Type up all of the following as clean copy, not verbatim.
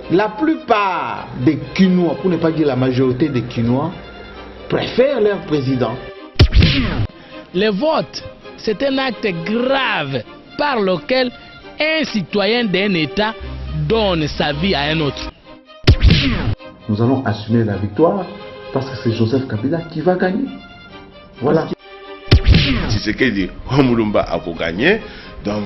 La plupart des Kinois, pour ne pas dire la majorité des Kinois, préfèrent leur président. Le vote, c'est un acte grave par lequel un citoyen d'un État donne sa vie à un autre. Nous allons assumer la victoire parce que c'est Joseph Kabila qui va gagner. Voilà. Si c'est qu'il dit Mulumba a gagné, donc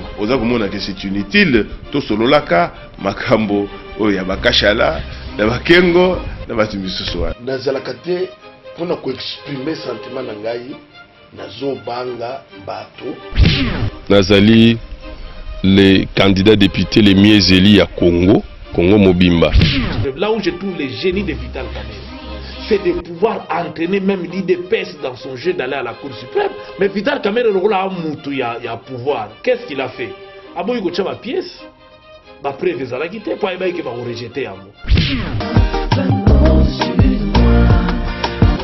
c'est inutile. Tout solo laka, makambo, yabakashala, nabakengo, nabatimisuswa. Nazalakate pour nous exprimer sentiment nangai, nazo banga bato. Nazali les candidats députés les mieux élus à Congo Mobimba. Là où je trouve les génies de Vital Kamerhe, c'est de pouvoir entraîner même l'IDPS dans son jeu d'aller à la Cour suprême. Mais Vital Kamerhe, il y a pouvoir. Qu'est-ce qu'il a fait? Abo il a ma pièce. Ma preuve est à la guitare. Pas qu'il va rejeter à moi.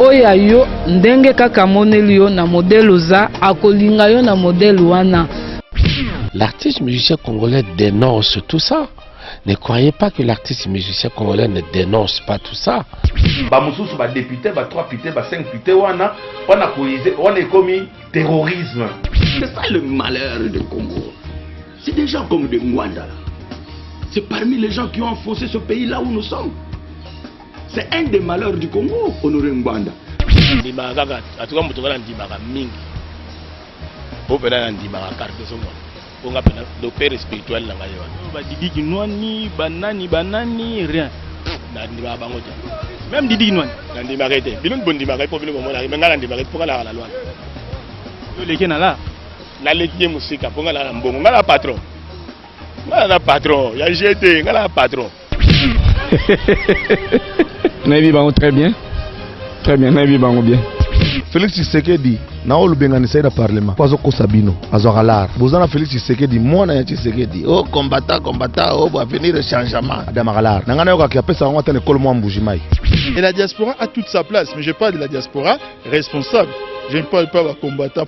Oya yo ndenge kaka moneli yo na modèle oza akolinga yo na modèle wana. L'artiste musicien congolais dénonce tout ça. Ne croyez pas que l'artiste musicien congolais ne dénonce pas tout ça. Bamususu ba député, ba 3 députés, ba 5 députés, on est commis terrorisme. C'est ça le malheur du Congo. C'est des gens comme de Mwanda. C'est parmi les gens qui ont enfoncé ce pays là où nous sommes. C'est un des malheurs du Congo, Honoré Mwanda. Docteur spirituel na ngayo ba Didi Kinwani banani rien na ndima bango ja même Didi Kinwani na ndima rete bilon bondi ma ko bilon mo na ngala ndima rete pour la loi yo leke na la leki musika pour ngala mbongo ngala patron ya jeté ngala patron Naibi bango très bien Naibi bango bien. Félix Tshisekedi na olubenganisa na parlement pazo ko sabino azogalar bozana Félix Tshisekedi mona ya Tshisekedi combattant va venir le changement adamagalar nangana yoka ki apesa ngo atane kol mo mbujimai. Et la diaspora a toute sa place, mais je parle de la diaspora responsable, je ne parle pas de combattant.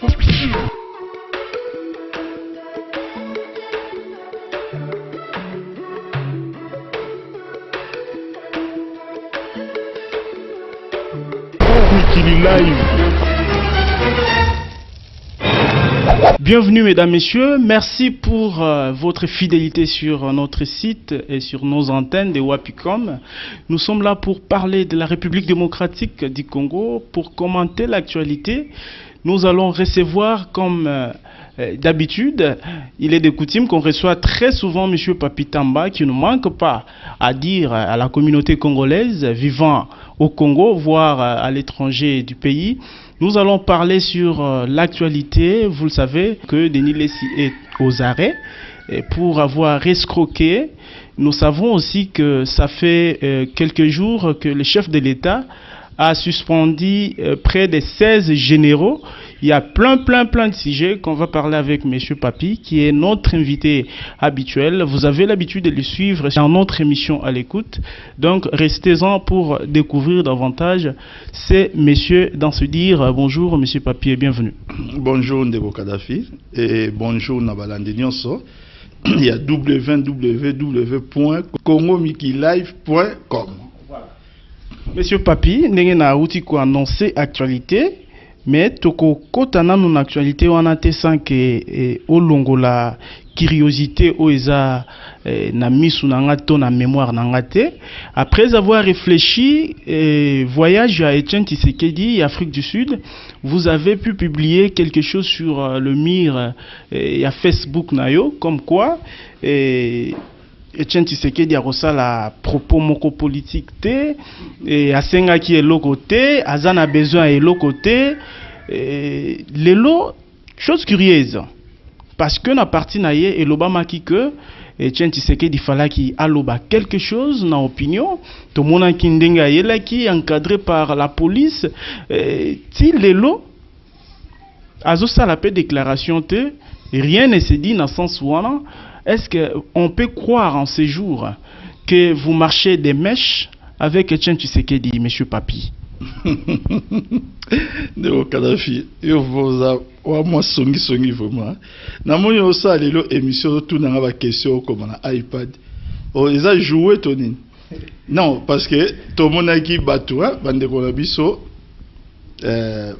Bienvenue mesdames, messieurs, merci pour votre fidélité sur notre site et sur nos antennes de Wapicom. Nous sommes là pour parler de la République démocratique du Congo, pour commenter l'actualité. Nous allons recevoir comme d'habitude, il est de coutume qu'on reçoit très souvent M. Papi Tamba qui ne manque pas à dire à la communauté congolaise vivant au Congo, voire à l'étranger du pays. Nous allons parler sur l'actualité. Vous le savez que Denis Lessi est aux arrêts pour avoir escroqué. Nous savons aussi que ça fait quelques jours que le chef de l'État a suspendu près de 16 généraux. Il y a plein de sujets qu'on va parler avec M. Papi, qui est notre invité habituel. Vous avez l'habitude de le suivre dans notre émission à l'écoute. Donc, restez-en pour découvrir davantage ces messieurs dans se dire bonjour, M. Papi, et bienvenue. Bonjour, Ndebo Kadhafi, et bonjour, Nabalandi Nyonso. Il y a www.congomikilive.com. Monsieur Papi, nous avons annoncé actualité. Mais toko kota na non actualité wana te sans que olongo la curiosité oeza na misu na ngato na mémoire na ngate. Après avoir réfléchi voyage à Etienne Tshisekedi, Afrique du Sud, vous avez pu publier quelque chose sur le mur et à Facebook nayo comme quoi Etienne Tshisekedi a reçu la propos moko politique te et asenga ki eloko te azana besoin eloko te lelo chose curieuse parce que na parti na ye elobama ki que Etienne Tshisekedi fallait ki aloba quelque chose na opinion to mona ki ndenga yela ki encadré par la police ti lelo azo sala pe déclaration te rien ne se dit dans sens wana. Est-ce qu'on peut croire en ces jours que vous marchez des mèches avec Etienne Tshisekedi, M. Papi? Ndeko Kadhafi, yo voza wa moi songi vraiment. Na moni osa lelo émission tout na ba question comme na iPad. O eza jouer toni. Non, parce que tout le monde qui batoua, bandeko na biso,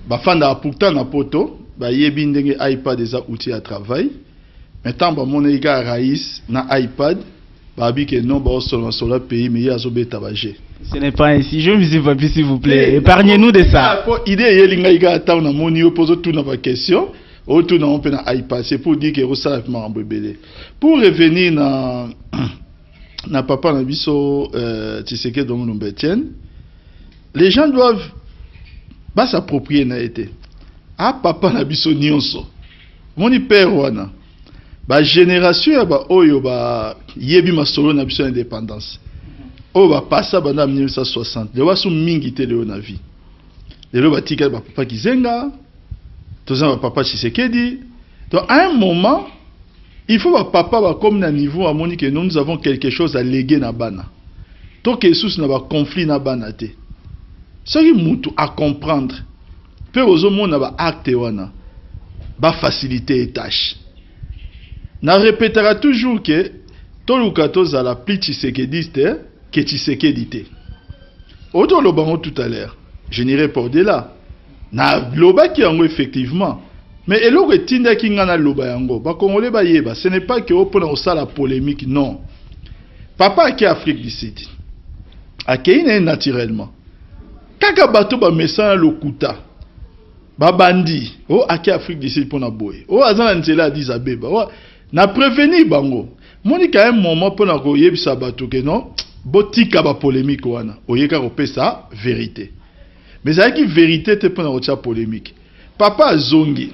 bafanda pourtant na poto, yebi ndenge iPad des outils à travail. Maintenant, mon égard raïs na iPad, babi que non, sur le pays, mais il y a zobé tabagé. Ce n'est pas ainsi. Je me suis pas s'il vous plaît. Épargnez-nous de ça. Idée est linga attend na moni pose tout na question. Autour na on peut na iPad, c'est pour dire que ça m'a embelé. Pour revenir na papa na biso Tshisekedi Domino Etienne, les gens doivent s'approprier na été. Ah papa na biso nyonso. Mon père wana. Ba génération ba oyo ba yebi masolo na biso indépendance. Oh ba passa bana 1960. De wasu mingi te leo na vie. Lelo ba tika ba papa Kizenga. Toza ba papa Tshisekedi. Donc à un moment, il faut ba papa ba comme na niveau à moni que nous avons quelque chose à léguer na bana. Tant que sous na ba conflit na bana te. Ce qui mutu à comprendre. Peu ozo mona ba acte wana. Ba faciliter les tâches. Na répétera toujours que toluka tozala plus Tshisekediste que Tshisekedité. Autant le bango tout à l'heure, je n'irai pas au-delà. Na loba ki yango effectivement. Mais eloko etinda ki ngana loba yango, ba Congolais ba yeba, ce n'est pas que opona osala polémique, non. Papa qui Afrique du Sud. Akeine naturellement. Kaka bato ba messana lokuta. Ba bandi, o aki Afrique du Sud pona boye. O azana nzela Addis Abeba. Na prévenir bango. Moni ka un moment pona ko yebisa bato ke non. Botika ba polémique wana oyeka kopesa vérité mais ça qui vérité te pona kotia polémique papa zongi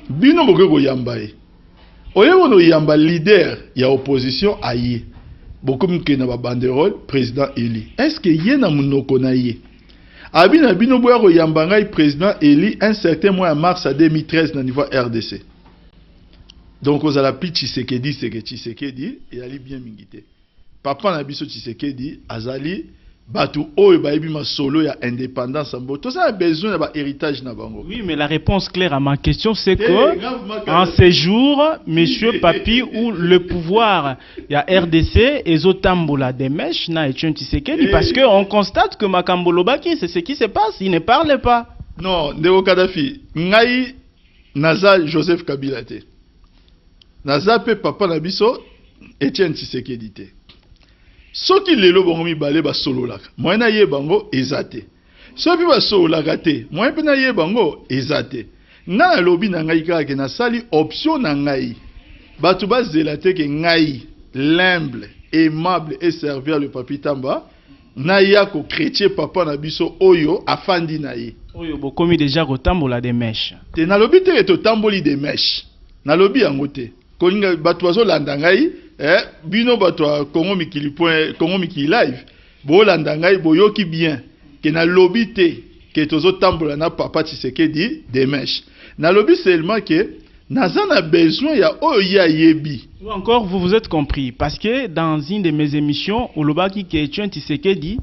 bino boke ko yamba e oyeko no yamba leader ya opposition aye bokum ke na ba banderole président Eli est-ce que ye na munoko na ye abina bino boya ko yamba ngai président Eli un certain mois en mars 2013 na niveau RDC donc aux ala plus Tshisekedi c'est que Tshisekedi et ali bien mingité. Papa na biso Tshisekedi azali batu oyo bayebi masolo ya indépendance ambo to ça a besoin de ba héritage na bango. Oui, mais la réponse claire à ma question c'est que en ces jours monsieur Papi ou le pouvoir ya RDC ezotambola des mèches na Etienne Tshisekedi parce que on constate que Makambo Lobaki c'est ce qui se passe, il ne parle pas. Non, Ndeko Kadhafi ngai naza Joseph Kabila te. Naza pe papa na biso Etienne Tshisekedi te. Soki lelo bango mibale ba sololaka moyena ye bango ezate soki ba sololaka te moyen pe na ye bango ezate nga na lobi na ngai kaka na sali option na ngai batu ba zelate ke ngai l'humble aimable et serviable le papi Tamba na ya ko chrétien papa na biso oyo afandi na ye oyo bokomi déjà kotambola des mèches te na lobi te to tamboli des mèches na lobi yango te kolinga batu bazolanda ngai bino bato Congo Mikili live bolanda ngai boyoki bien que na lobby te que tozo tambola na papa Tshisekedi des mèches na lobby seulement que nazana besoin ya oya yebi ou encore vous vous êtes compris parce que dans une de mes émissions olobaki que Etienne Tshisekedi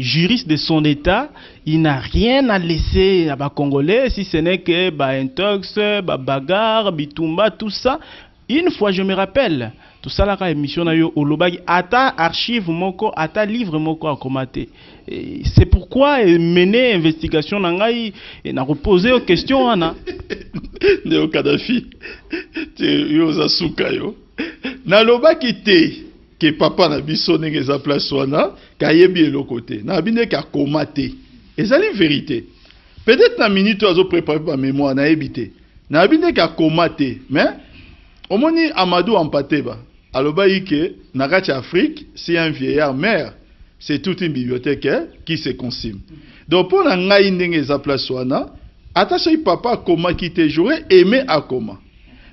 juriste de son état il n'a rien à laisser à ba Congolais si ce n'est que ba intox ba bagarre bitumba tout ça. Une fois je me rappelle tout ça la émission na yo olobaki ata archive moko ata livre moko a komaté c'est pourquoi mener investigation na ngai na reposer aux questions ana Ndeko Kadhafi yo za suka yo na lobaki te ke papa na biso ndenge za place wana ka yebi eloko te na bine ka komaté ezali vérité peut-être na minute azo préparer ba mémoire na ebité na bine ka komaté mais omoni Amadou Ampateba alobayi que na kati Afrique si un vieillard meurt c'est toute une bibliothèque qui se consume donc pour na ngai ndenge za place wana attention papa comment quitter j'aurais aimé à comment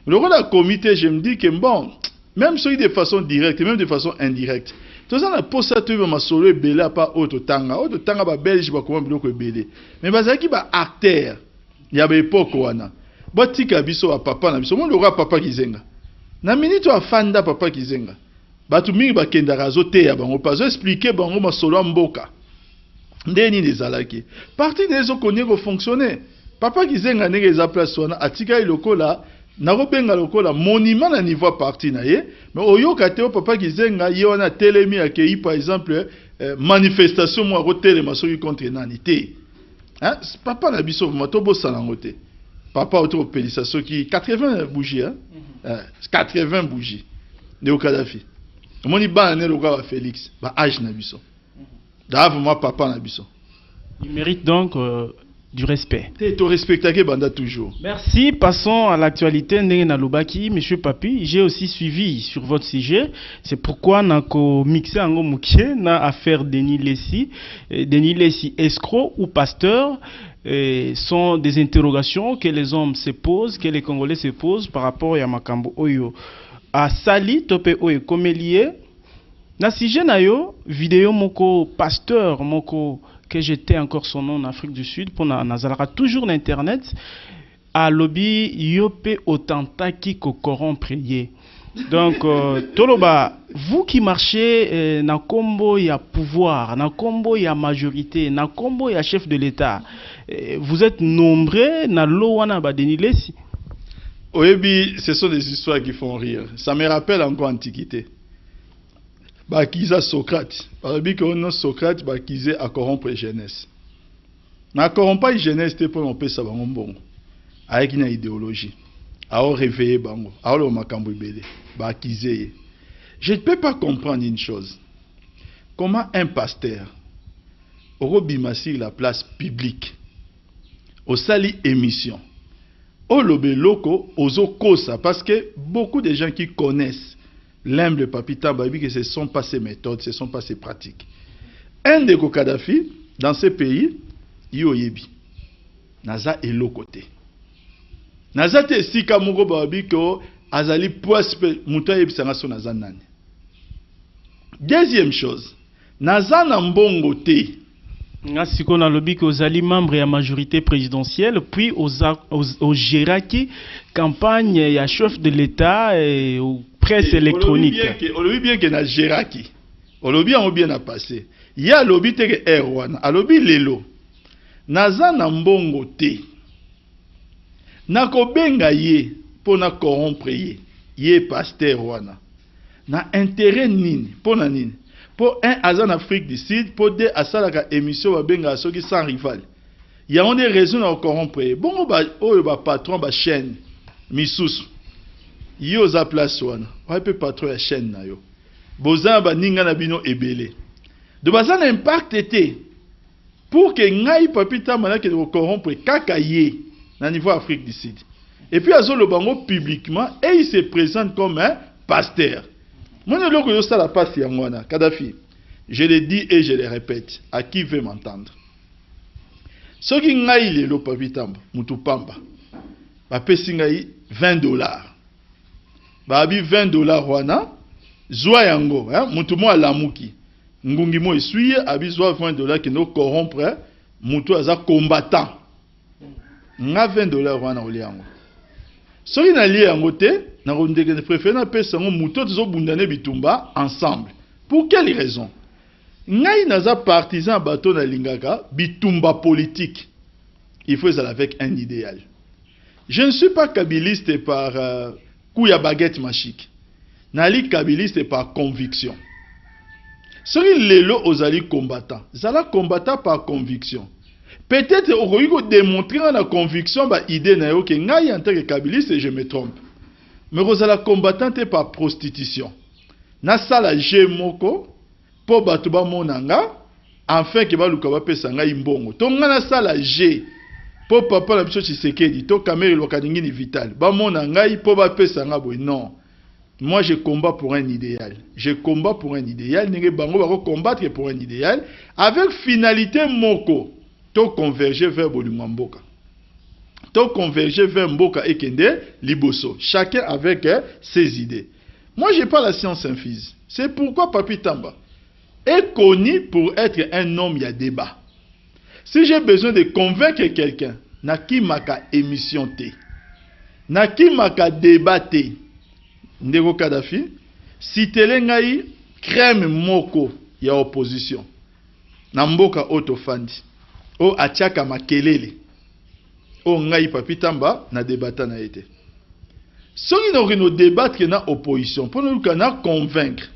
le rôle de comité je me dis que bon même si de façon directe même de façon indirecte tout ça na posa tu ma solo belé pas auto tanga ba belge ba comment biloko belé mais bazaki ba acteur ya ba époque wana botika biso a papa na biso mon le roi papa Kizenga na minute afanda papa Kizenga batu mingi bakenda razo te ya bango pas expliquer bango masolo mboka ndeni nezalaki parti des okonier ko fonctionner papa Kizenga ndenge za place wana atika iloko la nakobenga lokola monument na niveau parti na ye, mais oyoka te o papa kizenga ye wana telemi akei par exemple manifestation mo akotelema soki contre nani te. Hein? Papa na biso matobo salangote. Papa auto pelisa soki 80 bougies hein. 80 bougies. Néo Kadhafi. Moni ba ne loka Félix, ba âge na biso. D'avant moi papa na biso. Il mérite donc du respect. Tu respectes Banda toujours. Merci. Passons à l'actualité. Nalobaki, Monsieur Papi, j'ai aussi suivi sur votre sujet. C'est pourquoi nako mixé en mouké na affaire Denis Lessi. Denis Lessi, escroc ou pasteur, sont des interrogations que les hommes se posent, que les Congolais se posent par rapport à Makambo Oyo. À Sali, Topé Oyo, comme lié. Na sujet na yo, vidéo moko pasteur moko que j'étais encore son nom en Afrique du Sud pour nazalaka toujours l'internet à lobby yope otantaki ko corrompre ye. Donc toloba vous qui marchez na kombo ya pouvoir, na kombo ya majorité, na kombo ya chef de l'État, vous êtes nombreux na lo wana ba Denis Lessi. Oyebi, ce sont des histoires qui font rire. Ça me rappelle encore l'Antiquité. Bakiza Socrate. Par que on Socrate bakize à corrompre jeunesse. Na corrompre jeunesse te pour on peut ça bon. Avec une idéologie. A réveiller bango. A le makambo belé. Bakize. Je ne peux pas comprendre une chose. Comment un pasteur au bimasi la place publique au sali émission au lobé loko ozo kosa parce que beaucoup de gens qui connaissent l'humble Papita Babi que ce ne sont pas ses méthodes, ce ne sont pas ses pratiques. Un de Kadhafi, dans ce pays, Yoyebi, Naza est l'autre côté. Naza te sika Mugo Babi que Azali Poispe Moutaye Sangaso Naza Nani. Deuxième chose, Naza Nambongo te. Si on a lobby que aux alliés membres et à majorité présidentielle, puis aux géraki campagne et à chef de l'État et aux presse électronique. On lobby bien que na géraki. On lobby en bien à passer. Il y a lobby te que Erwan, a lobby lelo. Naza na mbongo te. Na ko benga ye pour na corrompre ye pasteur wana. Na intérêt nini pour na nini. Pour un azan Afrique du Sud, pour deux asalaka émission wa benga soki sans rival. Il y a des raisons à corrompre. Bon ba patron ba chaîne misusu. Yo za place wana. Wa pe patron ya chaîne na yo. Boza ba ninga na bino ebele. De bazan impact était pour que ngai papita manake de corrompre kaka ye na niveau Afrique du Sud. Et puis azo le bango publiquement et il se présente comme un pasteur. Moi, je la passe Yangwana, Kadhafi. Je le dis et je le répète. À qui veut m'entendre? Ce qui est le papitamba, Moutupamba, va payer $20. Va abi $20 wana, zoa yango, Moutumo alamuki. Ngungi mo essuie, abi zoa $20 qui nous corrompre, Moutou aza combattant. Nga $20 wana oliango. Ce qui est lié en côté, nous préférons appeler ça bitumba ensemble. Pour quelle raison? Ngai naza partisan bateau na lingaka bitumba politique. Il faut ça avec un idéal. Je ne suis pas kabiliste par coup ya baguette magique. Nali kabiliste par conviction. Celui lelo ozali combattant. Zala combattant par conviction. Peut-être on démontrer la conviction bah idée na yo que ngai en tant que kabiliste je me trompe. Mais Rosala combattante par prostitution. Na sala jemoko po batuba monanga enfin que ba lukaba pesa ngai mbongo. To ngana sala je po papa la biso Tshisekedi to kamere lokaningi ni vital. Ba monanga po ba pesa ngabo non. Moi je combats pour un idéal. Je combats pour un idéal, nenge bango ba combattre pour un idéal avec finalité moko. To converger vers Bolumamboka. To converger vers Mboka et Kende, Liboso. Chacun avec ses idées. Moi, je n'ai pas la science infuse. C'est pourquoi Papi Tamba est connu pour être un homme, il y a débat. Si j'ai besoin de convaincre quelqu'un, naki maka émission te. Naki maka débat te. Ndeko Kadhafi, si telengai crème moko, il y a opposition. Namboka autofandi. O atiaka makelele. O ngai Papi Tamba na debata na ete. Ceux qui nous débattent qui dans opposition, pour nous convaincre.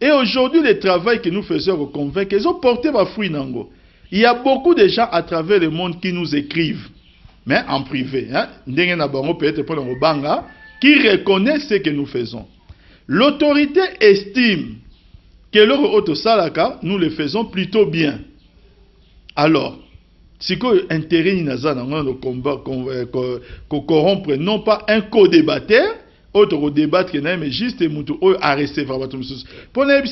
Et aujourd'hui, le travail que nous faisons pour convaincre, ils ont porté ma fruit nango. Il y a beaucoup de gens à travers le monde qui nous écrivent, mais en privé, hein, peut-être pour le banga, qui reconnaissent ce que nous faisons. L'autorité estime que leur autosalaka, nous le faisons plutôt bien. Alors, si que intérêt inazana le combat qu'on corrompre non pas un co-débatteur, autre débattre que mais juste mutu o à recevoir votre monsieur. Pour n'être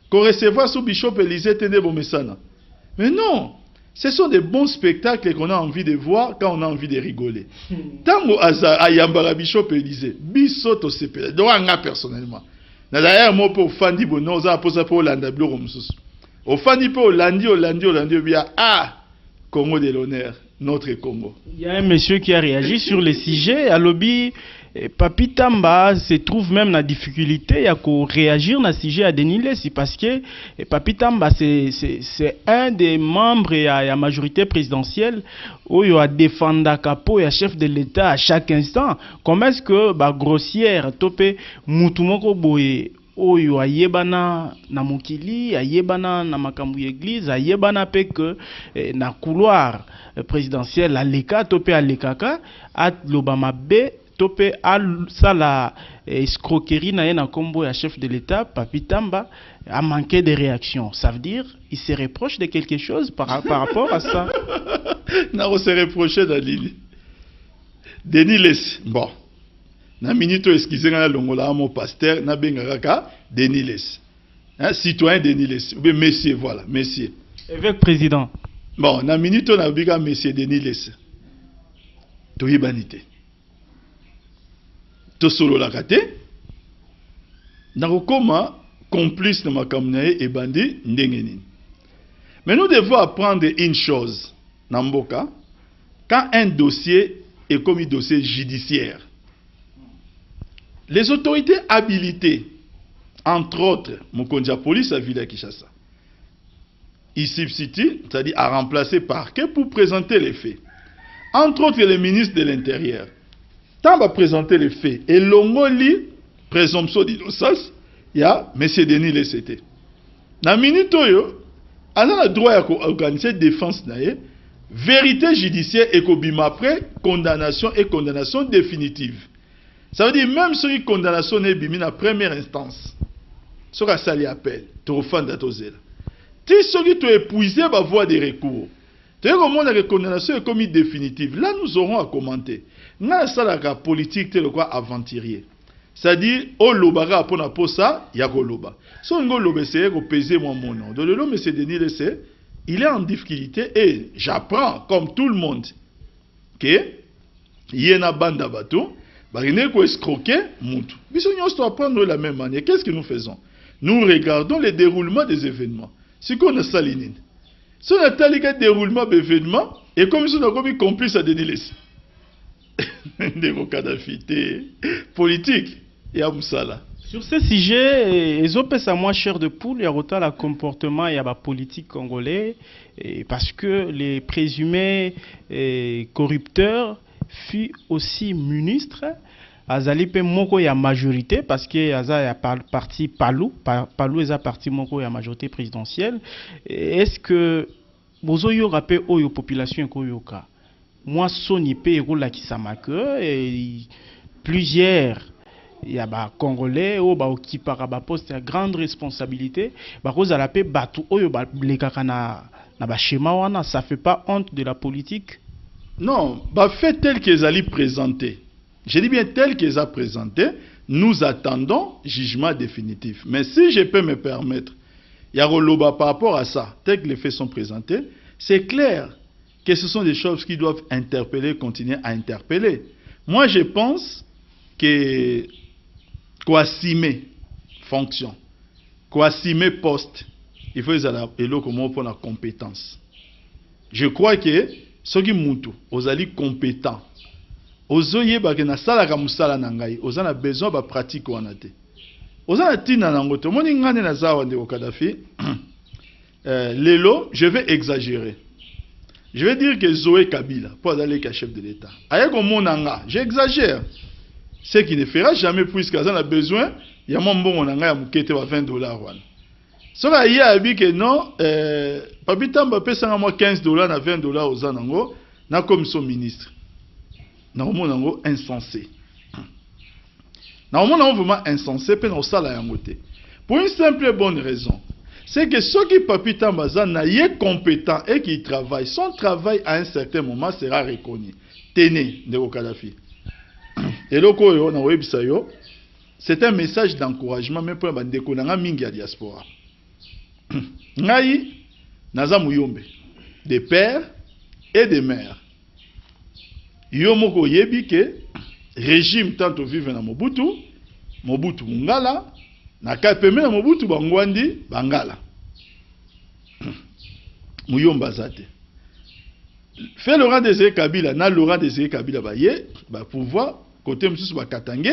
qu'on recevoir sous Bishop Élysée tende bomesana. Mais non, ce sont des bons spectacles qu'on a envie de voir quand on a envie de rigoler. Tango ayambara Bishop Élysée, bisoto sepe. Donc nga personnellement. Na d'ailleurs moi pour fandi bono za posa pour landa bloko monsieur. Au fandi pour landi bien Congo de l'honneur, notre Congo. Il y a un monsieur qui a réagi sur le sujet. À lobby, Papi Tamba se trouve même dans la difficulté. Il y a qu'à réagir dans le sujet à Denis Lessi parce que Papi Tamba, c'est un des membres de la majorité présidentielle où il y a défendu Capo et chef de l'État à chaque instant. Comment est-ce que grossière, topé, Moutoumoko Boye, oyo ayebana na mokili ayebana na makambu église ayebana pe que na couloir présidentiel aleka topé alekaka at lobama be topé al sala escroquerie na na kombo ya chef de l'État Papi Tamba a manqué de réaction. Ça veut dire il se reproche de quelque chose par rapport à ça. Na se reprocher d'Alili Denis Lessi bon. Na minute excusez nga longola mon pasteur na bengaka Denis Lessi. Hein, citoyen Denis Lessi. Ou bien messieurs voilà, messieurs. Évêque président. Bon, na minute na biga monsieur Denis Lessi. To yibanité. To solo la kate. Na koma complice de makamnae et bandi ndengeni. Mais nous devons apprendre une chose na mboka quand un dossier est comme un dossier judiciaire. Les autorités habilitées, entre autres, Mokonja Police à Villa Kinshasa, ils substituent, c'est-à-dire à remplacer parquet pour présenter les faits. Entre autres, le ministre de l'Intérieur. Tant va présenter les faits. Et l'ongoli, présomption d'innocence, il y a M. Denis Lessété. Dans la minute, on a le droit à organiser défense, vérité judiciaire et après condamnation et condamnation définitive. Ça veut dire même si la condamnation est bimine à première instance, ce que ça lui appelle, tu refais d'atozela. Si ceux qui t'ont épuisé va voir des recours. Tu sais comment la condamnation est commise définitive. Là, nous aurons à commenter. N'a ça la politique, c'est le quoi aventurier. C'est-à-dire, au lobara pour la ça, il y a go loba. Si on go loba, c'est go peser mon nom. De l'homme, M. Denis Lessété, il est en difficulté et j'apprends comme tout le monde que il y a une bande d'abattus. Il faut escroquer Moutou. Mais nous doit apprendre de la même manière. Qu'est-ce que nous faisons? Nous regardons le déroulement des événements. C'est qu'on a salinine. Si on a le déroulement des événements, et comme si on a commis complice à Denis Lessi. Des cadafité politique. Et à Moussala. Sur ce sujet, ils ont à moins cher de poule, il y a autant le comportement et la politique congolais, parce que les présumés corrupteurs fut aussi ministre. Azali pe moko ya majorité parce que Aza ya parti Palou est parti moko ya majorité présidentielle. Est-ce que bozo yo rappé oyo population koyoka moi soni pe rola ki samake et plusieurs il y a ba congolais o ba occupera ba poste à grande responsabilité ba koza la pe batu oyo ba lekaka na ba schéma wana ça fait pas honte de la politique? Non, bah fait tel qu'ils allaient présenter. Je dis bien tel qu'ils ont présenté, nous attendons jugement définitif. Mais si je peux me permettre, il y a Roloba par rapport à ça, tel que les faits sont présentés, c'est clair que ce sont des choses qui doivent interpeller, continuer à interpeller. Moi, je pense que Kouassime fonction, Kouassime poste, il faut qu'ils pour la compétence. Je crois que ceux qui montent, ils sont compétents. Ozoye bakena sala ka musala nangai ozana besoin ba pratique wana te ozana tina nangoto moni ngane na zawa ndeko Kadhafi lelo je vais exagérer, je vais dire que Zoé Kabila pour aller ka chef de l'État ayeko monanga j'exagère Ce qui ne fera jamais puisque ça a besoin, il y a mon bon on a mukete wa $20 wana. Soka ya abi que non Papi Tamba pesa moi $15 na $20 aux anango na commission ministre. Na monango insensé. Na monango vraiment insensé pe na sala yango te. Pour une simple et bonne raison. C'est que ceux qui Papi Tamba na yé compétent et qui travaillent, son travail à un certain moment sera reconnu. Téné de Kadhafi. Et loko yo na webisa yo, c'est un message d'encouragement même pour bandeko na mingi ya diaspora. Ngai naza muyombe des pères et des mères. Yo moko yebi ke régime tanto vive na Mobutu ngala na kapeme na Mobutu bangwandi bangala. Muyomba zate. Fait Laurent Désiré Kabila, na Laurent Désiré Kabila baye, ba pouvoir côté monsieur ba Katangé,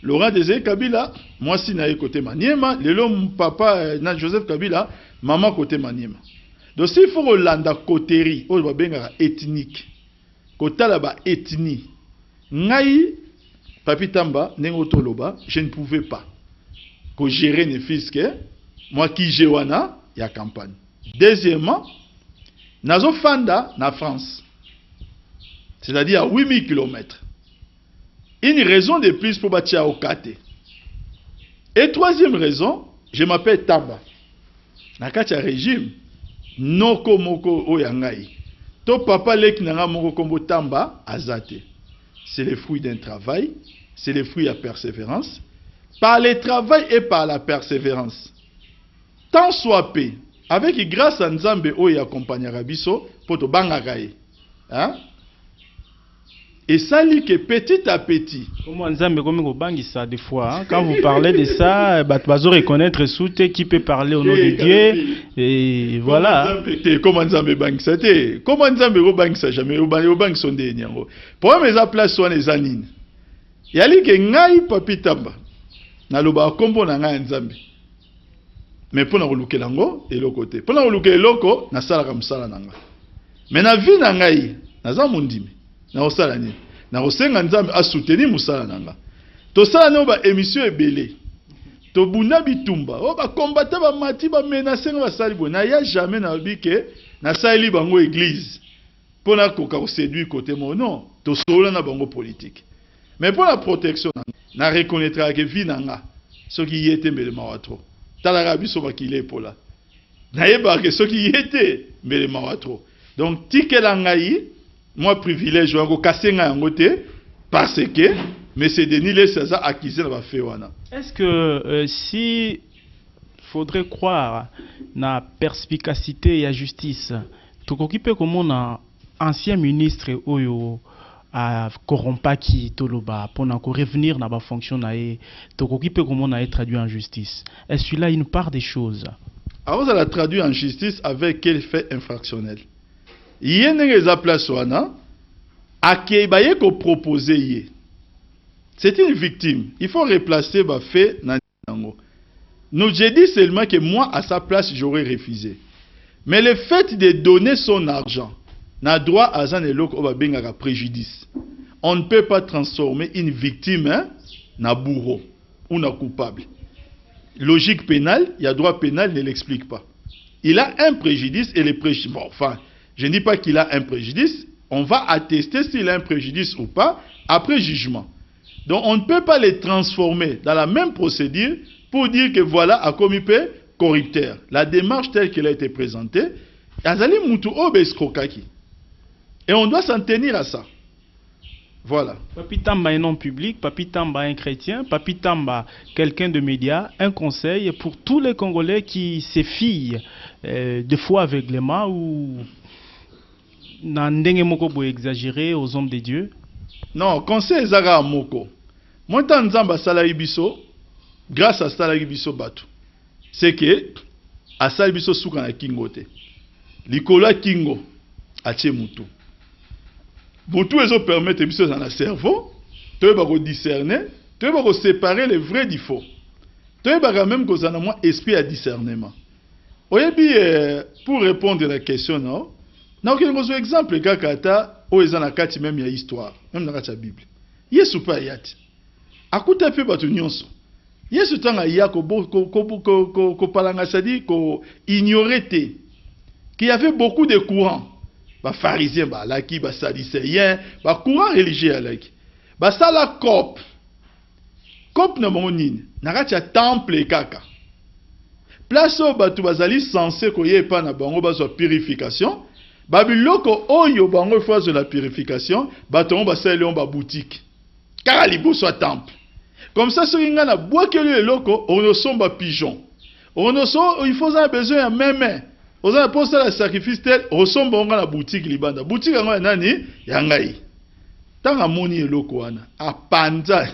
Laurent Désiré Kabila, moi si na côté Maniema, lelo papa na Joseph Kabila, maman côté Maniema. Donc s'il faut Rolanda côtéri, o ba benga ethnique. Kotala ba ethnie. Ngai Papi Tamba nengo toloba, je ne pouvais pas ko gérer ne fisque, moi qui jewana ya campagne. Deuxièmement, nazo fanda na France. C'est-à-dire à 8000 km. Une raison de plus pour bâtir au Kate. Et troisième raison, je m'appelle Tamba. Na katia régime, noko moko oyangai. To papa lek nanga moko kombo Tamba azate. C'est le fruit d'un travail, c'est le fruit à persévérance. Par le travail et par la persévérance. Tant soit paix. Avec grâce à Nzambe oyo accompagnera biso poto bangakaye. Hein? Et ça lit que petit à petit. Comment Nzambe comme go bangisa des fois hein? Quand vous parlez de ça, bazo reconnaître souté qui peut parler au nom de Dieu et voilà. Comment Nzambe bangisa te? Comment Nzambe go bangisa jamais au bangisa ndé nyango. Pour mes place soit les anines. Yali ke ngai Papi Tamba. Na loba kombo na ngai Nzambe. Mais pour nous luke lango et le côté pour nous luke loko na sala comme sala nanga mais na vie na ngai na za mundimi na osala ni na osenga Nzambe a soutenir musala nanga to sala no ba émission ebele to buna bitumba o ba combattre ba mati ba menacer ba sali bo na ya jamais na bike na sali bango église pour na koka ko séduire côté mon non to solo na bango politique mais pour la protection na reconnaîtra que vie nanga ce qui était mbele mawatro Talarabi soba kilé pour là. Naïba que ce qui était, mais les mawatro. Donc, tikelangaï, moi privilège, je vais casser un côté, parce que, mais c'est Denis les César acquis la féwana. Est-ce que si faudrait croire na perspicacité et la justice, tout occupé comme on a ancien ministre Oyo à Korompaki Toloba pour revenir dans la fonction nae to occupé comment on a traduit en justice. Est-ce celui-là une part des choses? Alors ça l'a traduit en justice avec quel fait infractionnel? Yene les place wana akebaye ko proposer yé. C'est une victime. Il faut replacer ba fait nango. Nous j'ai dit seulement que moi à sa place j'aurais refusé. Mais le fait de donner son argent na droit à zan eloko oba bengaka préjudice. On ne peut pas transformer une victime na bourreau ou na coupable. Logique pénale, il y a droit pénal ne l'explique pas. Il a un préjudice et le préjudice. Bon, enfin, je ne dis pas qu'il a un préjudice. On va attester s'il a un préjudice ou pas après jugement. Donc on ne peut pas les transformer dans la même procédure pour dire que voilà a commis corrupteur. La démarche telle qu'elle a été présentée, azali mutu obeskrokaki. Et on doit s'en tenir à ça. Voilà. Papi Tamba est non public, Papi Tamba un chrétien, Papi Tamba quelqu'un de médias, un conseil pour tous les Congolais qui se fient de foi aveuglément ou n'andenge moko bo exagérer aux hommes de Dieu. Non, conseil Zara Moko. Moi tant Nzamba salari biso grâce à salari biso batu. C'est que à salari biso souka na kingote. Likola kingo atie mutu. Mutu ezo permettre biso dans le cerveau, tu vas discerner, tu vas séparer le vrai du faux. Tu vas même que ça moins esprit à discernement. Oyebi pour répondre à la question non. Na aucun exemple kakata o ezana kati même ya histoire, même dans la Bible. Yesu pa yati. akuta pe bato nyonso yesu tanga ya ko palanga sadi ko ignorer te qu'il y avait beaucoup de courants ba pharisiens ba laki ba sadducéens ba courant religieux alaki ba sala cop na monine na kati ya temple kaka place o bato bazali censé ko yepa na bango bazwa purification babiloko oyo bango fois de la purification bato ba sala ba boutique kaka liboso temple comme ça sur nga na boike le loko on somba pigeon on so il faut ça besoin ya même on a posé la sacrifice tel on somba nga na boutique libanda boutique nga nani ya ngai tanga moni eloko wana apanza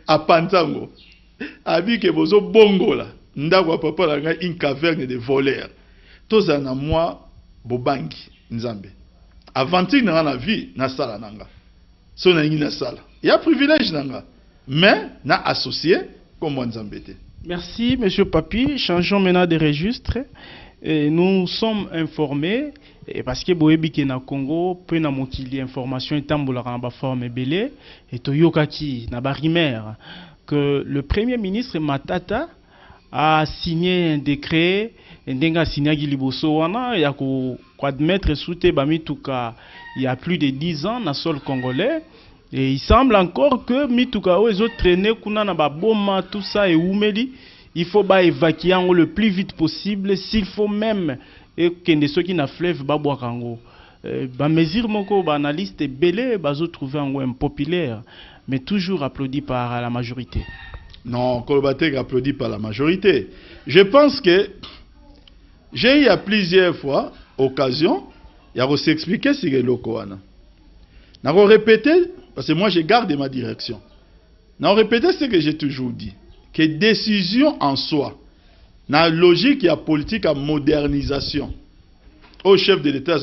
apanzango abike bozo bongola ndako papa la ngai une caverne de voleurs toza na moi bobangi nzambe aventure na na vie na sala nanga so na ngina sala il y a privilège nanga mais na associé comme nzambe te. Merci monsieur Papi, changeons maintenant de registre. Et nous sommes informés et parce que boyebi ke na Congo pe na mokili information etambola na ba forme belé et toyokaki na ba rimer que le premier ministre Matata a signé un décret ndenga signé liboso wana ya ko admettre soute bamituka il y a plus de 10 ans na sol congolais. Et il semble encore que mituka o ezo traîner kuna na ba boma tout ça et oumeli. Il faut évacuer le plus vite possible, s'il faut même que ceux qui na fleuve ba boakango. Ba mesure moko ba analyste belé bazo trouver en impopulaire, mais toujours applaudi par la majorité. Non, Kolobatek applaudi par la majorité. Je pense que j'ai eu à plusieurs fois occasion il y a s'expliquer ce que lokoana. N'a répété parce que moi je garde ma direction. N'a répété ce que j'ai toujours dit. Que décision en soi, dans la logique et politique à modernisation, au chef de l'État,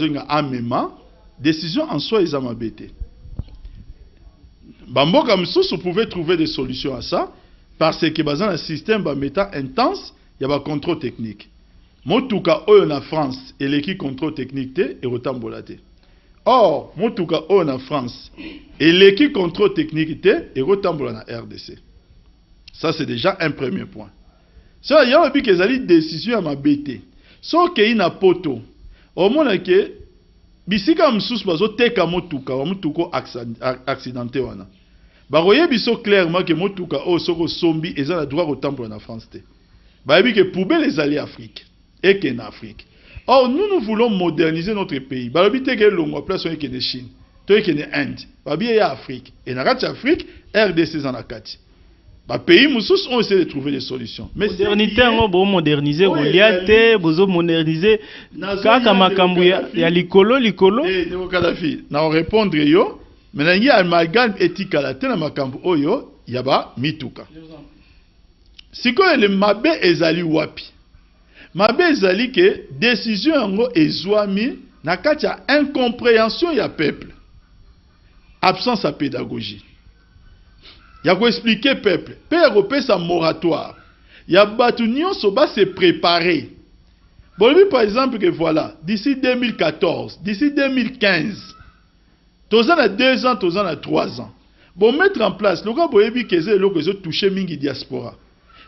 décision en soi, ils ont embêté. Bambo comme ça, vous pouvez trouver des solutions à ça, parce que dans un système méta intense, il y a un contrôle technique. Motuka en France, et l'équipe contrôle technique et rotambolate. Or, Motuka en France, et l'équipe contrôle technique et rotambolate en RDC. Ça, c'est déjà un premier point. Ça, il y a une décision à m'embêter. Sauf qu'il y a une poto. Au moins, que bisika msous bazo teka motuka, motuko accidenté wana. Ba voyez biso clairement que motuka o soko sombi et ça a droit au temple en France te. Ba bi que poubelle les alliés Afrique et qu'en Afrique. Or nous voulons moderniser notre pays. Ba bi te que longo place on que de Chine, to que de Inde. Ba bi ya Afrique. Et na rati Afrique, RDC en akati. Les pays moussous ont essayé de trouver des solutions. Mais modernité, on va moderniser, on va moderniser. Kaka makambu ya likolo. Eh, Néo Kadhafi, na répondre yo, mais na ngi amalgame éthique la tena makambu oyo yaba mituka. Siko le mabe ezali wapi. Mabe ezali que décision ngo ezwami na kati ya incompréhension ya peuple. Absence de pédagogie. Il y a expliquer peuple. Peuple sa moratoire. Il y a batunion soba se préparer. Bon, lui, par exemple, que voilà, d'ici 2014, d'ici 2015, tous en a 2 ans, tous en a 3 ans. Bon, mettre en place, le gars, boyebi keze, le gars, touché mingi diaspora.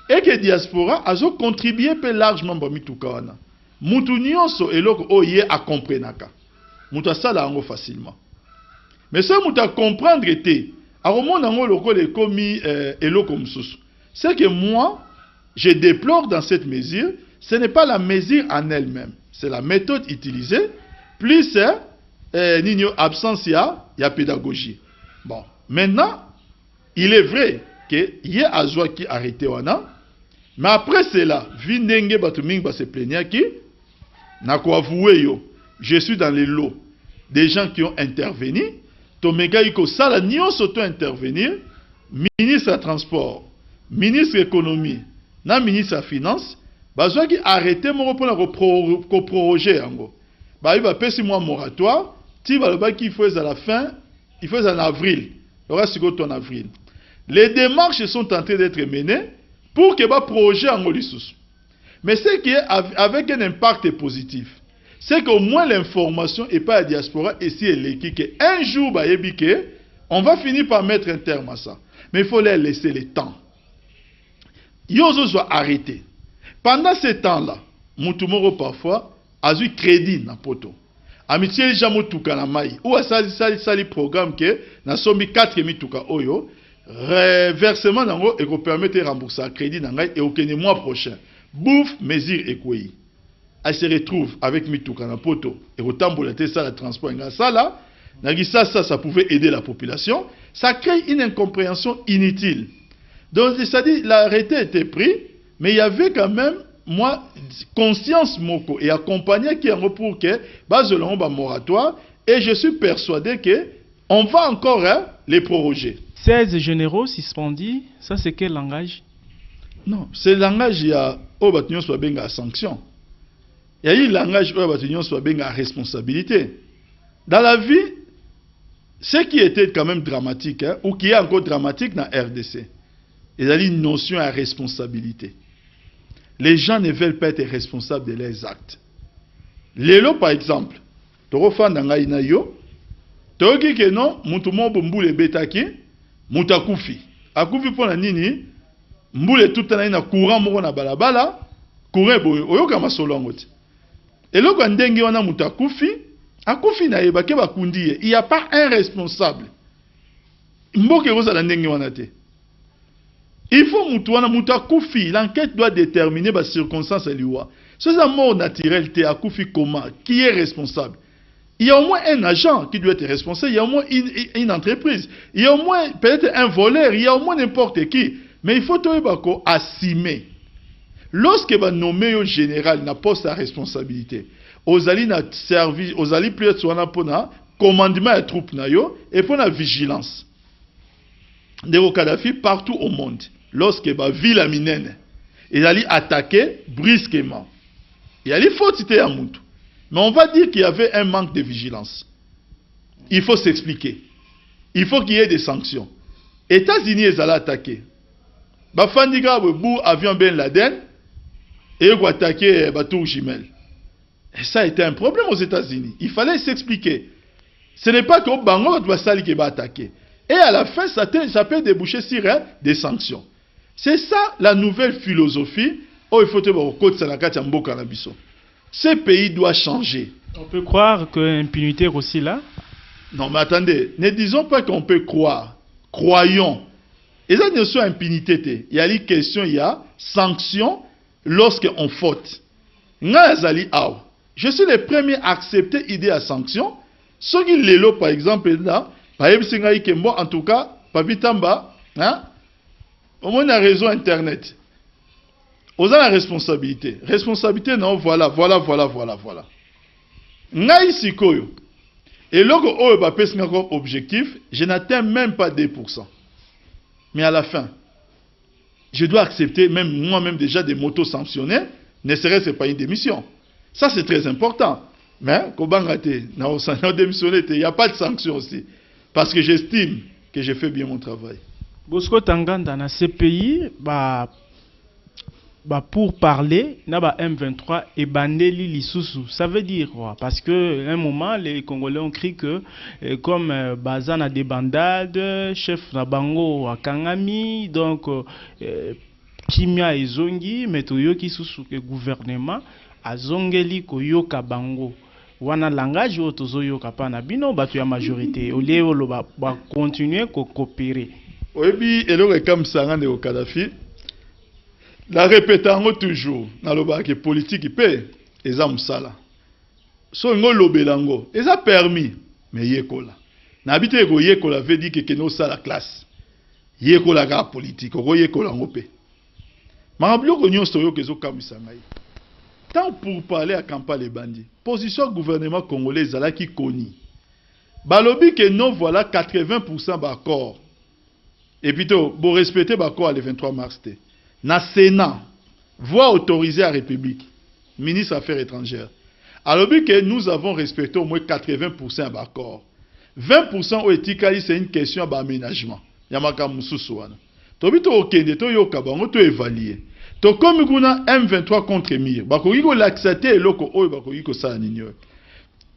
Et que diaspora a contribué largement à mitukawana. Mutunion so et le oye a comprenaka. Muta sala ango facilement. Mais ça, muta comprendre était. C'est que moi, je déplore dans cette mesure, ce n'est pas la mesure en elle-même, c'est la méthode utilisée, plus absence, il y a pédagogie. Bon, maintenant, il est vrai qu'il y a Azwa qui a arrêté wana, mais après cela, Vindenge Batuming va se plaigner qui n'a quoi avoué yo. Je suis dans les lots des gens qui ont intervenu. Tomega iko sala nyonso to intervenir, ministre des transports, ministre de l'économie, na ministre des finances, bazwa ki arrêter mon repona ko proroger yango. Ba il va pesi moi moratoire, ti ba ba ki faut à la fin, il faut en avril. Le reste c'est en avril. Les démarches sont en train d'être menées pour que ba projet yango lisusu. Mais c'est qui est avec un impact positif. C'est qu'au moins l'information et pas la diaspora, et si elle est qui un jour, on va finir par mettre un terme à ça. Mais il faut leur laisser le temps. Yozo soit arrêté. Pendant ce temps-là, Moutoumoro parfois a eu crédit na poto. Amitié jamo tuka na mai. Ou a sali programme que na sombi 4 mituka oyo. Reversement nango et qu'on permette de rembourser un crédit nangai et aucun mois prochain. Bouffe, mesure et quoi. Elle se retrouve avec mituka na poto et au tamboulate ça le transport nga ça là. Ça pouvait aider la population. Ça crée une incompréhension inutile. Donc, c'est-à-dire, l'arrêté était pris, mais il y avait quand même, conscience moko et accompagné qui est pour que, selon un moratoire, et je suis persuadé que on va encore les proroger. 16 généraux suspendus, ça c'est quel langage? Non, c'est le langage, il y a, soit bien à sanction. Il y a eu le langage, soit bien à responsabilité. Dans la vie, ce qui était quand même dramatique, ou qui est encore dramatique dans la RDC, il y a une notion à responsabilité. Les gens ne veulent pas être responsables de leurs actes. Lélo, par exemple, Torofan Nangaïna yo, Toki que non, Moutoumon Boumboule Betaki, Moutakufi. Akufi pour la nini, Mboule tout le temps courant moko na balabala, courant boyo, oyoka masolongote. Et là, quand dengue on a Moutakufi, Akufi na yeba ke bakundi, il n'y a pas un responsable. Mboke rosa la dengue on a te. Il faut Moutakufi, l'enquête doit déterminer les circonstances et l'IOA. C'est un mort naturel, Akufi comment? Qui est responsable? Il y a au moins un agent qui doit être responsable, il y a au moins une entreprise, il y a au moins peut-être un voleur, il y a au moins n'importe qui. Mais il faut tout assumer. Lorsque vous nommez un général, n'a pas sa responsabilité. Aux alliés n'a servi, aux alliés plus être soit pour na commandement des troupes et pour la vigilance. Des Kadhafi partout au monde. Lorsque la ville a minenne, il allait attaquer brusquement. Il allait faut citer un moutou. Mais on va dire qu'il y avait un manque de vigilance. Il faut s'expliquer. Il faut qu'il y ait des sanctions. États-Unis ils allaient attaquer. Bafandiga bou avion Ben Laden et ils ont attaqué Batour Jimel. Et ça a été un problème aux États-Unis. Il fallait s'expliquer. Ce n'est pas que Bango doit salir qui va attaquer. Et à la fin, ça peut déboucher sur des sanctions. C'est ça la nouvelle philosophie. Oh, il faut te voir au côté de Mboka Nabiso. Ce pays doit changer. On peut croire que l'impunité est aussi là? Non, mais attendez. Ne disons pas qu'on peut croire. Croyons. Et ça, ne soit impunité. Il y a une question, il y a sanction lorsqu'on faute. Je suis le premier à accepter l'idée à sanction. Ceux qui l'élo, par exemple, là, en tout cas, Papitamba, au moins un réseau internet. Vous avez la responsabilité. Responsabilité, non, voilà. Ngai sikoyo. Et lorsque on va passer comme objectif, je n'atteins même pas 2%. Mais à la fin, je dois accepter même moi-même déjà des motos sanctionnées, ne serait-ce pas une démission. Ça, c'est très important. Mais, il n'y a pas de sanction aussi. Parce que j'estime que j'ai fait bien mon travail. Bosco Tanganda, dans ces pays, pour parler, M23 et Bandeli Lissoussou. Ça veut dire quoi? Parce que un moment, les Congolais ont crié que, comme Bazan a des bandades, chef Nabango a Kangami, donc Kimia et Zongi, Metoyo Kissoussou, le gouvernement, a Zongeli Koyoka Bango. Wana langage ou tozoyo kapana bino batu ya majorité au lieu de continuer à coopérer. Oui, puis et le comme ça ngane au Kadhafi. La répétant toujours dans le bac politique paix et amsala. So ngo lobelango, et ça permis mais yekola. N'habite go yekola veut dire que no sala classe. Yekola ga politique, go yekola ngope. Mablo ko nyonso yo kezo kamisa ngai. Tant pour parler à campagne les bandits. Position gouvernement congolais zala qui koni. Balobi que non voilà 80% d'accord. Et plutôt bon respecter d'accord le 23 mars. Na Sénat voit autoriser la République. Ministre des Affaires étrangères. Alors que nous avons respecté au moins 80% d'accord. 20% au etikali c'est une question d'aménagement. Yamaka mususuana. Tobito okende to yoka bango to évaluer. To comme kuna M23 contre Mir, bakoki ko l'accepter eloko oyo bakoki ko sala nini.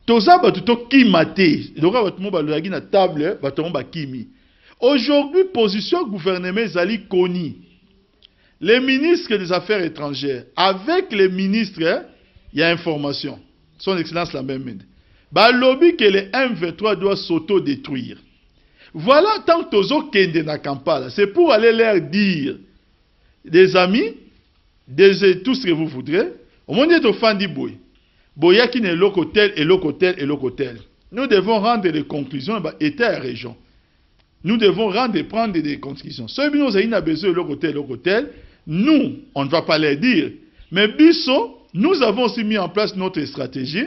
To za batu to kimate, loka batu mo balaki na table, batu mo bakimi. Aujourd'hui, position gouvernement Zali Koni. Les ministres des Affaires étrangères, avec les ministres, il y a information. Son Excellence la même. Bah, lobby que les M23 doivent s'auto-détruire. Voilà, tant que Tozo Kende na Kampala, c'est pour aller leur dire, des amis, tout ce que vous voudrez, au monde de Fandi Boy, Boya qui n'est l'hôtel et l'hôtel et l'hôtel. Nous devons rendre des conclusions, bah, État et région. Nous devons prendre des conclusions. Ceux qui nous ont besoin de l'hôtel, nous, on ne va pas les dire. Mais Bisso, nous avons aussi mis en place notre stratégie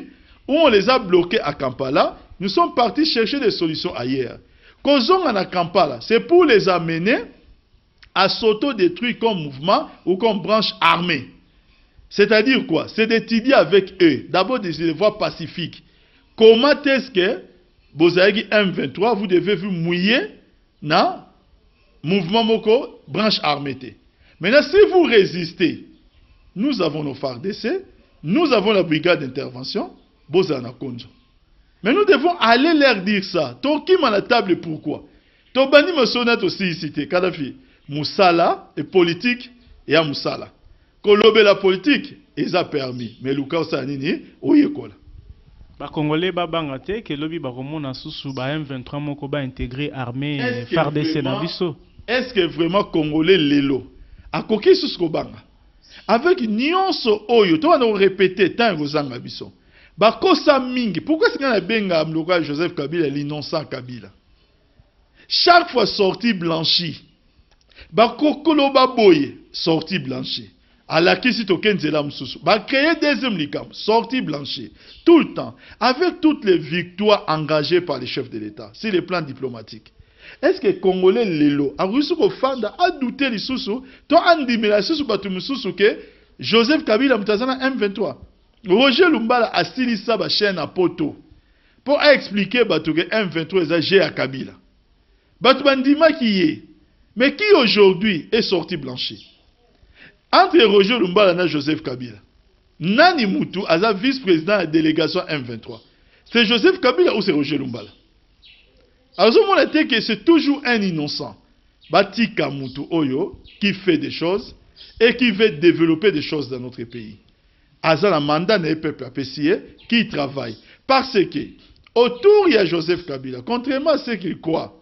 où on les a bloqués à Kampala. Nous sommes partis chercher des solutions ailleurs. Kozong à Kampala, c'est pour les amener à s'auto-détruire comme mouvement ou comme branche armée. C'est-à-dire quoi? C'est d'étudier avec eux. D'abord des voies pacifiques. Comment est-ce que Bozagi M23, vous devez vous mouiller dans mouvement Moko, branche armée. Maintenant, si vous résistez, nous avons nos FARDC, nous avons la brigade d'intervention, Bozana Konjo. Mais nous devons aller leur dire ça. Toki à la table, pourquoi? Tobani me sonne aussi ici, Kadhafi. Moussala est politique et à Moussala. Kolobe la politique, ils a permis. Mais Luka Sanini, oyekola. Ba Congolais ba bangate que lobby ba komona susu ba M23 moko ba intégré armée FARDC na biso. Est-ce que vraiment Congolais lelo akoki susu ko banga? Avec nyonso oyo to wana répéter tant ngozanga biso. Ba kosa mingi. Pourquoi c'est kana benga amloka Joseph Kabila l'innocent Kabila? Chaque fois sorti blanchi. Ba kokolo ba boye sorti blanchi. À la kisi token zela msusu. Ba créer deuxième likam, sorti blanchi. Tout le temps. Avec toutes les victoires engagées par les chefs de l'État. Sur les plans diplomatiques. Est-ce que Congolais lelo a reçu ko fanda a douté les susu to andimela susu batu msusu ke Joseph Kabila mutazana M23. Roger Lumbala a stili sa ba chaîne à poto pour expliquer batu que M23 exagère à Kabila. Batu bandima qui est. Mais qui aujourd'hui est sorti blanchi? Entre Roger Lumbala et Joseph Kabila, Nani Moutou a vice-président de la délégation M23. C'est Joseph Kabila ou c'est Roger Lumbala? Alors, on a dit que c'est toujours un innocent. Batika Moutou Oyo qui fait des choses et qui veut développer des choses dans notre pays. Aza la mandat n'est peuple apprécié qui travaille. Parce que autour il y a Joseph Kabila. Contrairement à ceux qui croient,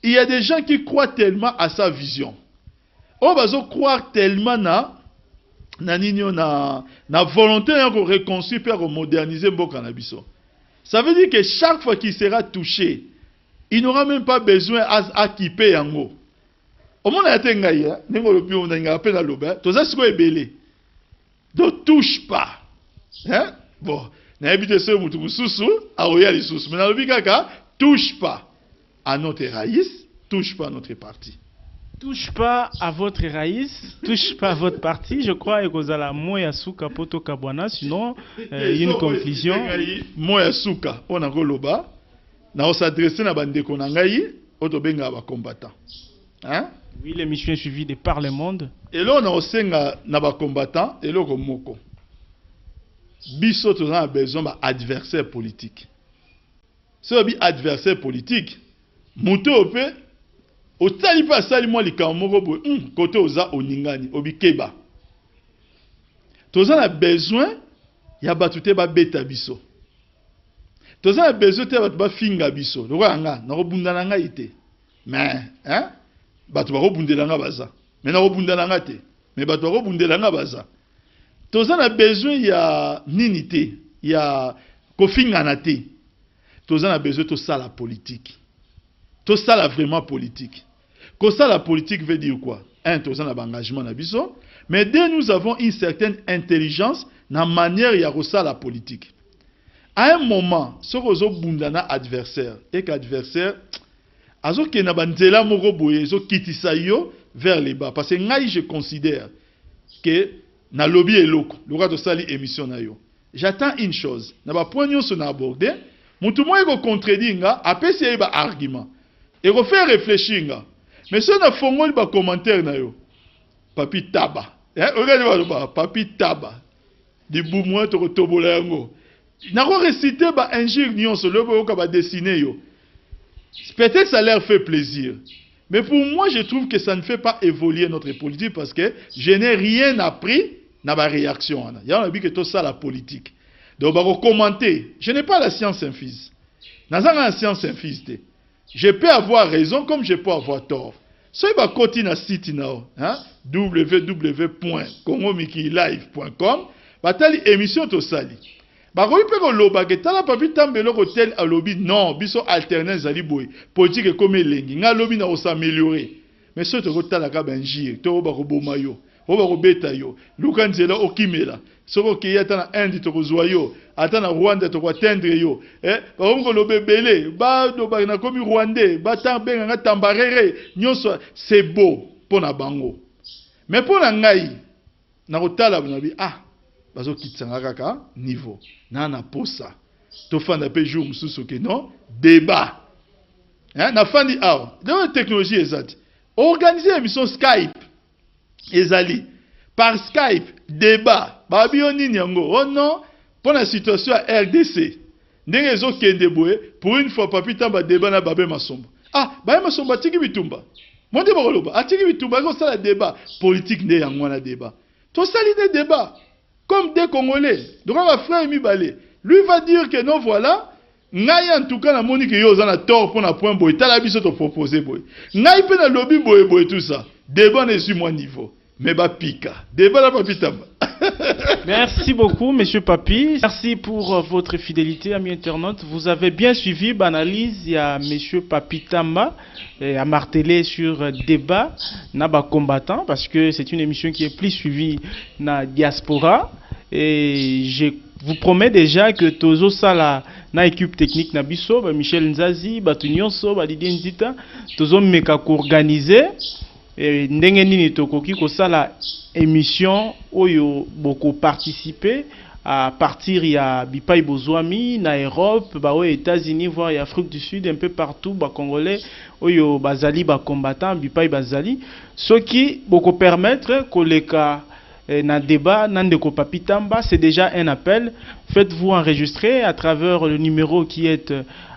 il y a des gens qui croient tellement à sa vision. On va croire tellement na volonté de reconstruire et de moderniser Mbokanabiso. Ça veut dire que chaque fois qu'il sera touché, il n'aura même pas besoin d'équiper yango. Au moment où il y a ne touche pas. Hein? Bon, touche pas à notre raïs, touche pas à notre parti. Touche pas à votre raïs, touche pas à votre parti. Je crois que vous allez moya souka poto kabwana, sinon une conclusion. Moya souka, on a goloba, na on s'adresse na bande konangai, otobenga ba combattant. Hein? Oui, l'émission est suivie de par le monde. Et là on a osenga na ba combattant, et là moko. Biso to a besoin ba adversaire politique. Ce bi adversaire politique, muto ope au talipa sali moi likamoko côté oza oningani obikeba. Toza na besoin ya batute ba beta biso. Toza na besoin te batu ba finga biso. Lokanga na robundana nga ite. Mais hein batu ba robundela nga baza. Mais na robundana nga te. Mais batu ba robundela nga baza. Toza na besoin ya nini te, ya kofinga na te. Toza na besoin to sala politique. To sala vraiment politique. Que ça, la politique veut dire quoi? Un, nous avons un engagement, mais deux, nous avons une certaine intelligence dans la manière de faire la politique. À un moment, ce que nous avons un adversaire, et qu'adversaire, nous avons vers les bas. Parce que je considère que na lobby est loco, le droit de sali émission. J'attends une chose. Nous avons point nous aborder. Tout le monde est contredire, après c'est un argument. Et vous faire réfléchir. Mais si on a fait un commentaire, papi taba. Regardez, papi taba. Di boumouin to tobola yango. N'a pas récité ba injure nuance le bo ka ba dessiner yo. Peut-être ça leur fait plaisir. Mais pour moi, je trouve que ça ne fait pas évoluer notre politique parce que je n'ai rien appris dans ma réaction. Il y a dit que tout ça, la politique. Donc, on va commenter. Je n'ai pas la science infuse. Dans la science infuse, je peux avoir raison comme je peux avoir tort. Si je continue à site www.congomikilive.com, batali émission to sali. Bakoyi pe ko loba ke tala papi tambelo ko tel alobi non biso alterner zali boy politique comme elengi nga lobi na s'améliorer mais so to ko tala ka banjir to ba ko boma yo o ba ko beta yo luka nzela okimela soko ke yata na Inde to ko zwa yo ata na Rwanda to ko atteindre yo ba ko lobe belé ba do ba na komi rwandais ba tambenga nga tambarere nyonso c'est beau pona bango mais pona ngai na ko tala na bi bazo kitsanga kaka niveau na posa to fanda pe jour mususu ke non débat na fandi awa de technologie ezati organiser émission Skype ezali par Skype débat ba bio nini yango oh non pour la situation à RDC ndenge ezo kende boye pour une fois papi tamba débat na babe masomba babe masomba tiki bitumba monde bakoloba atiki bitumba ko sala débat politique nde yango na débat to sali des débats comme des Congolais. Donc, mon frère Mibale, lui va dire que non, voilà, Naya en tout cas, la monique yo a tort pour un point boy. T'as la biso te proposer boy. Naya peut na lobby boy tout ça. Débat n'est sur mon niveau. Mais bah pika. Débat la papitamba. Merci beaucoup, Monsieur Papi. Merci pour votre fidélité, amis internautes. Vous avez bien suivi l'analyse. Il y a Monsieur Papi Tamba à marteler sur débat naba combattant parce que c'est une émission qui est plus suivie na diaspora. Et je vous promets déjà que Tozo Sala na équipe technique na biso, Michel Nzazi, Batunyonso, Didier Nzita, Tozo meka ko organiser et ndenge nini tokoki ko sala émission oyo beaucoup participer à partir ya Bipai Bozwami na Europe, aux États-Unis voire en Afrique du Sud, un peu partout ba Congolais oyo bazali ba combattants Bipai bazali, ce qui beaucoup permettre que les cas na débat Nandeko Papi Tamba, c'est déjà un appel. Faites-vous enregistrer à travers le numéro qui est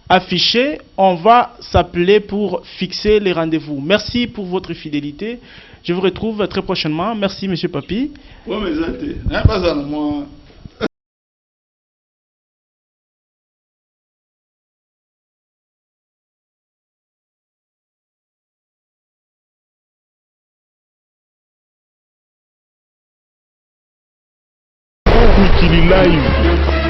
affiché. On va s'appeler pour fixer les rendez-vous. Merci pour votre fidélité. Je vous retrouve très prochainement. Merci, Monsieur Papi. Ouais, mais ça, moi. Live.